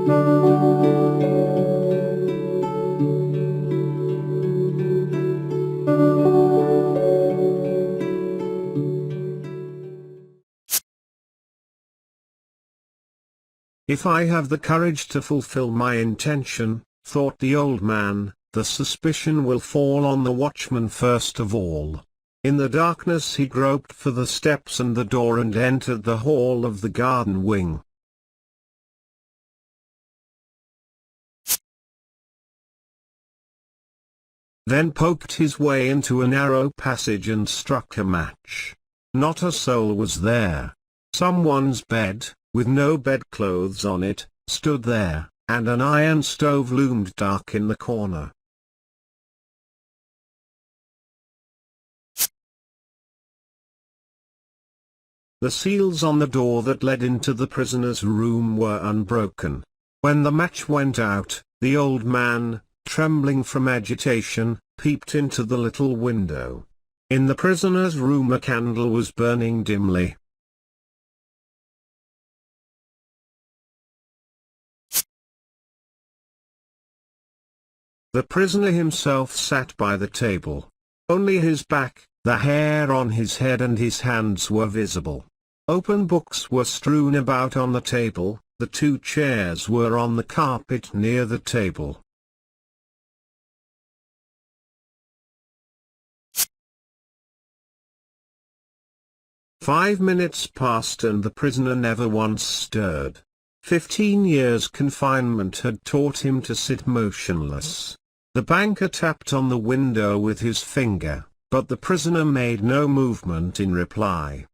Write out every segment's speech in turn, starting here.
If I have the courage to fulfill my intention, thought the old man, the suspicion will fall on the watchman first of all. In the darkness he groped for the steps and the door and entered the hall of the garden wing. Then poked his way into a narrow passage and struck a match. Not a soul was there. Someone's bed, with no bedclothes on it, stood there, and an iron stove loomed dark in the corner. The seals on the door that led into the prisoner's room were unbroken. When the match went out, the old man, trembling from agitation, peeped into the little window. In the prisoner's room a candle was burning dimly. The prisoner himself sat by the table. Only his back, the hair on his head and his hands were visible. Open books were strewn about on the table, the two chairs were on the carpet near the table. "5 minutes passed and the prisoner never once stirred. 15 years' confinement had taught him to sit motionless. The banker tapped on the window with his finger, but the prisoner made no movement in reply.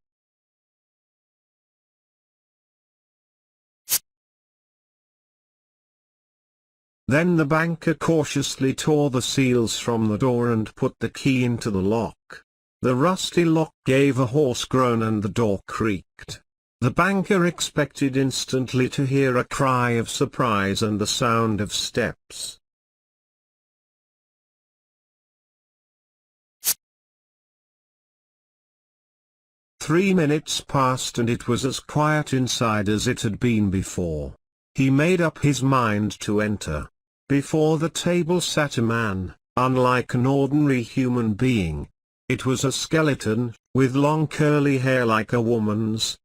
Then the banker cautiously tore the seals from the door and put the key into the lock. The rusty lock gave a hoarse groan and the door creaked. The banker expected instantly to hear a cry of surprise and the sound of steps. "3 minutes passed and it was as quiet inside as it had been before. He made up his mind to enter. Before the table sat a man, unlike an ordinary human being. It was a skeleton, with long curly hair like a woman's.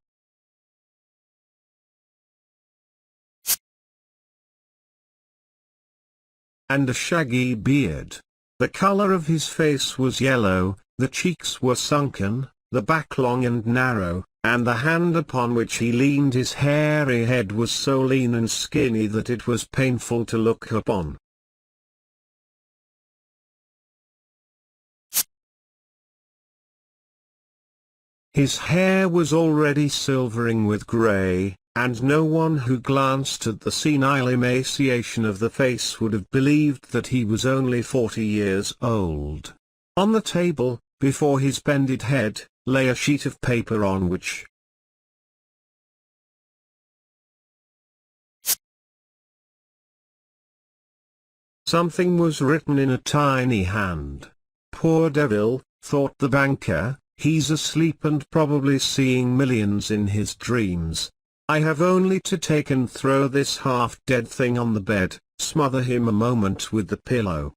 And a shaggy beard. The color of his face was yellow, the cheeks were sunken, the back long and narrow, and the hand upon which he leaned his hairy head was so lean and skinny that it was painful to look upon. His hair was already silvering with gray, and no one who glanced at the senile emaciation of the face would have believed that he was only 40 years old. On the table, before his bended head, lay a sheet of paper on which something was written in a tiny hand. "Poor devil," thought the banker, "he's asleep and probably seeing millions in his dreams. I have only to take and throw this half-dead thing on the bed, smother him a moment with the pillow.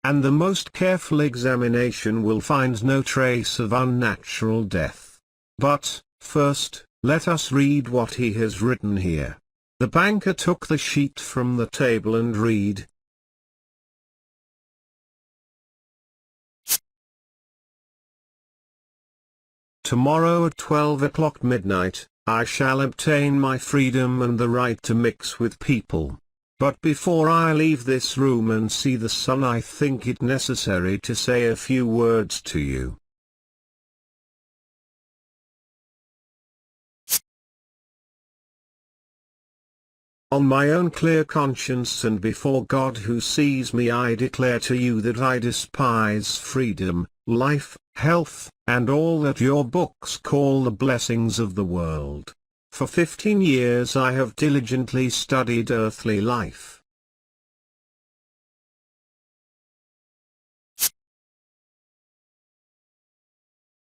And the most careful examination will find no trace of unnatural death. But, first, let us read what he has written here." The banker took the sheet from the table and read. "Tomorrow at 12 o'clock midnight, I shall obtain my freedom and the right to mix with people. But before I leave this room and see the sun, I think it necessary to say a few words to you. On my own clear conscience and before God who sees me, I declare to you that I despise freedom, life, health, and all that your books call the blessings of the world. For 15 years I have diligently studied earthly life.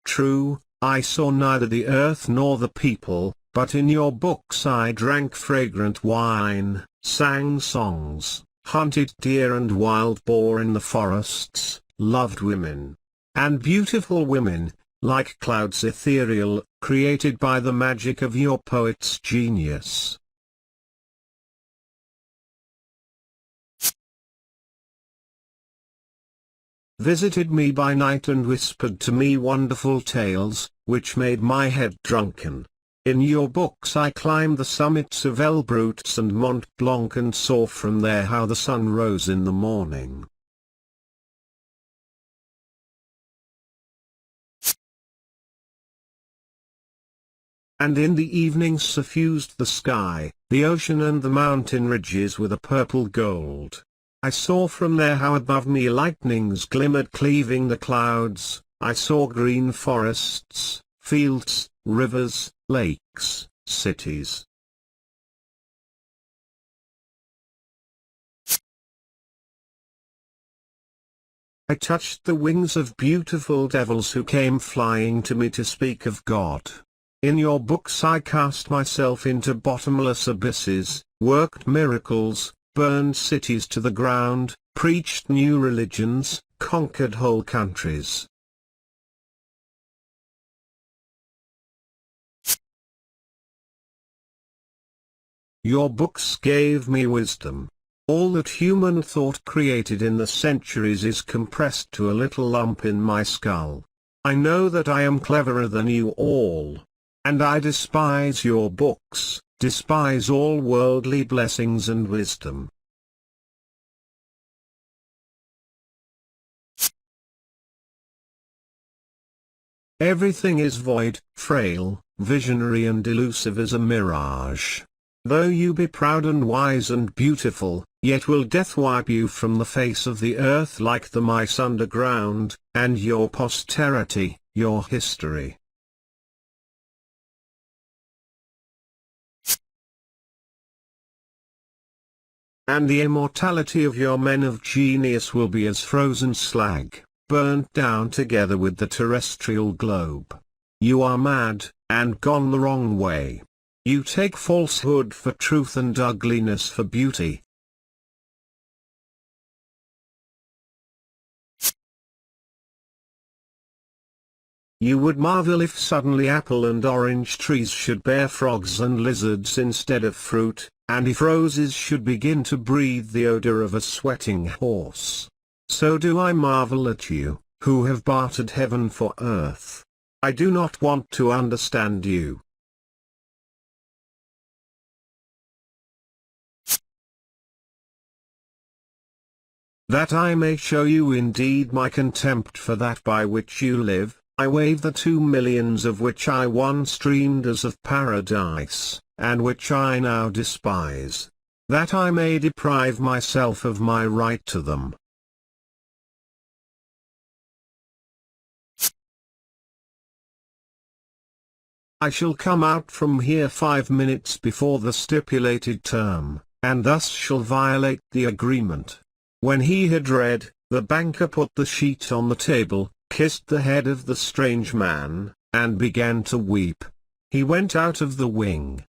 True, I saw neither the earth nor the people, but in your books I drank fragrant wine, sang songs, hunted deer and wild boar in the forests, loved women. And beautiful women, like clouds ethereal, created by the magic of your poet's genius. Visited me by night and whispered to me wonderful tales, which made my head drunken. In your books I climbed the summits of Elbrus and Mont Blanc and saw from there how the sun rose in the morning. And in the evening suffused the sky, the ocean and the mountain ridges with a purple gold. I saw from there how above me lightnings glimmered cleaving the clouds, I saw green forests, fields, rivers, lakes, cities. I touched the wings of beautiful devils who came flying to me to speak of God. In your books I cast myself into bottomless abysses, worked miracles, burned cities to the ground, preached new religions, conquered whole countries. Your books gave me wisdom. All that human thought created in the centuries is compressed to a little lump in my skull. I know that I am cleverer than you all. And I despise your books, despise all worldly blessings and wisdom. Everything is void, frail, visionary and elusive as a mirage. Though you be proud and wise and beautiful, yet will death wipe you from the face of the earth like the mice underground, and your posterity, your history. And the immortality of your men of genius will be as frozen slag, burnt down together with the terrestrial globe. You are mad, and gone the wrong way. You take falsehood for truth and ugliness for beauty. You would marvel if suddenly apple and orange trees should bear frogs and lizards instead of fruit, and if roses should begin to breathe the odor of a sweating horse. So do I marvel at you, who have bartered heaven for earth. I do not want to understand you. That I may show you indeed my contempt for that by which you live, I waive the 2 millions of which I once dreamed as of paradise, and which I now despise. That I may deprive myself of my right to them. I shall come out from here 5 minutes before the stipulated term, and thus shall violate the agreement. When he had read, the banker put the sheet on the table, kissed the head of the strange man, and began to weep. He went out of the wing.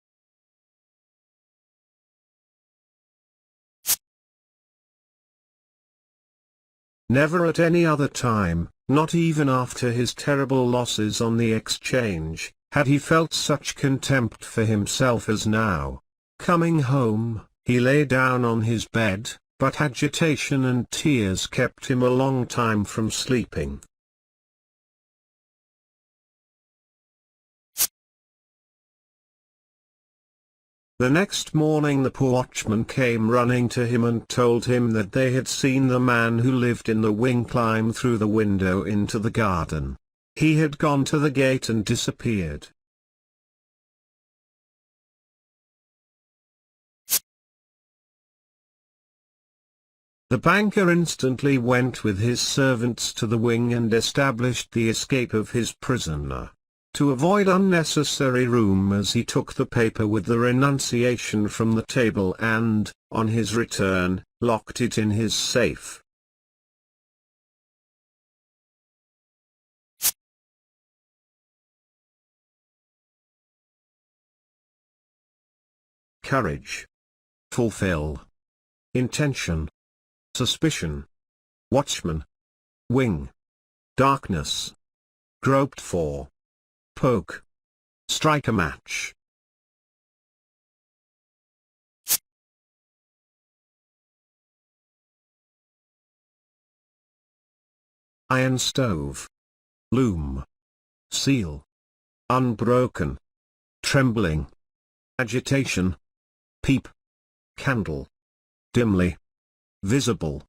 Never at any other time, not even after his terrible losses on the exchange, had he felt such contempt for himself as now. Coming home, he lay down on his bed, but agitation and tears kept him a long time from sleeping. The next morning the watchman came running to him and told him that they had seen the man who lived in the wing climb through the window into the garden. He had gone to the gate and disappeared. The banker instantly went with his servants to the wing and established the escape of his prisoner. To avoid unnecessary rumours he took the paper with the renunciation from the table and, on his return, locked it in his safe. courage, fulfill, intention, suspicion, watchman, wing, darkness, groped for, poke, strike a match. Iron stove, loom, seal, unbroken, trembling, agitation, peep, candle, dimly, visible.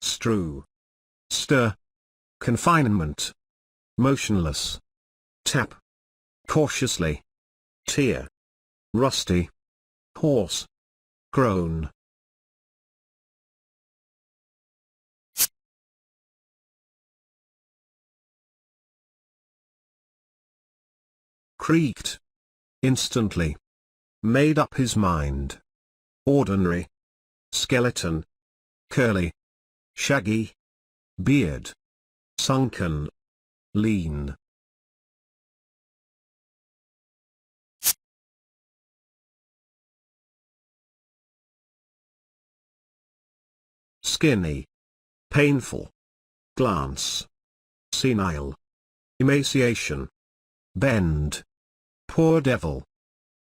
Strew, stir, confinement, motionless, tap, cautiously, tear, rusty, hoarse, groan. Creaked, instantly, made up his mind. Ordinary, skeleton, curly, shaggy, beard, sunken, lean. Skinny, painful, glance, senile, emaciation, bend, poor devil,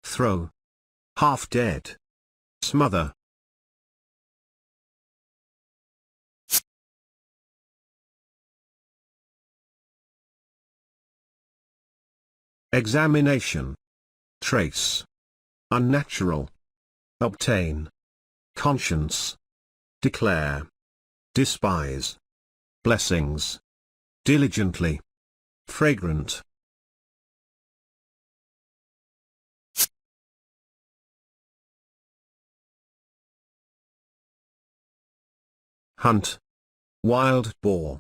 throw, half dead, smother. Examination, trace, unnatural, obtain, conscience, declare, despise, blessings, diligently, fragrant. Hunt, wild boar,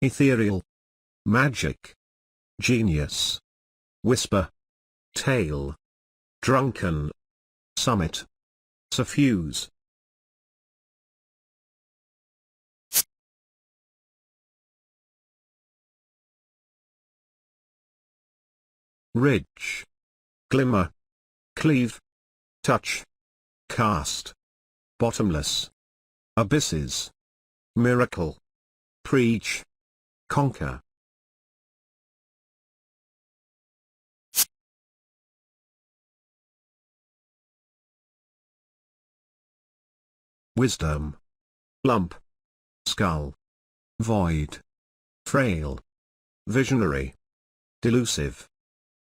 ethereal, magic, genius, whisper, tale, drunken, summit, suffuse. Ridge, glimmer, cleave, touch, cast, bottomless, abysses, miracle, preach, conquer. Wisdom, lump, skull, void, frail, visionary, delusive,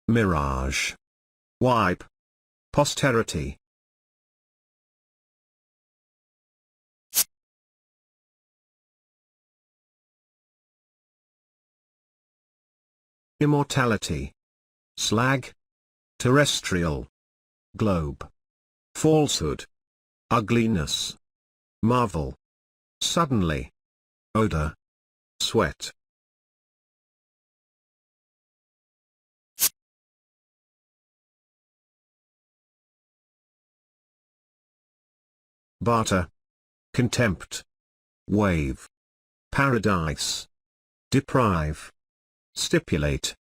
mirage, wipe, posterity. Immortality, slag, terrestrial, globe, falsehood, ugliness, marvel, suddenly, odor, sweat. Barter, contempt, wave, paradise, deprive, stipulate,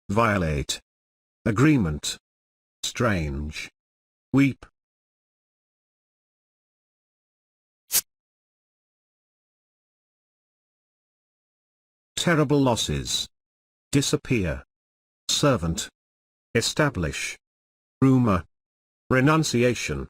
violate, agreement, strange, weep. Terrible losses, disappear, servant, establish, rumor, renunciation,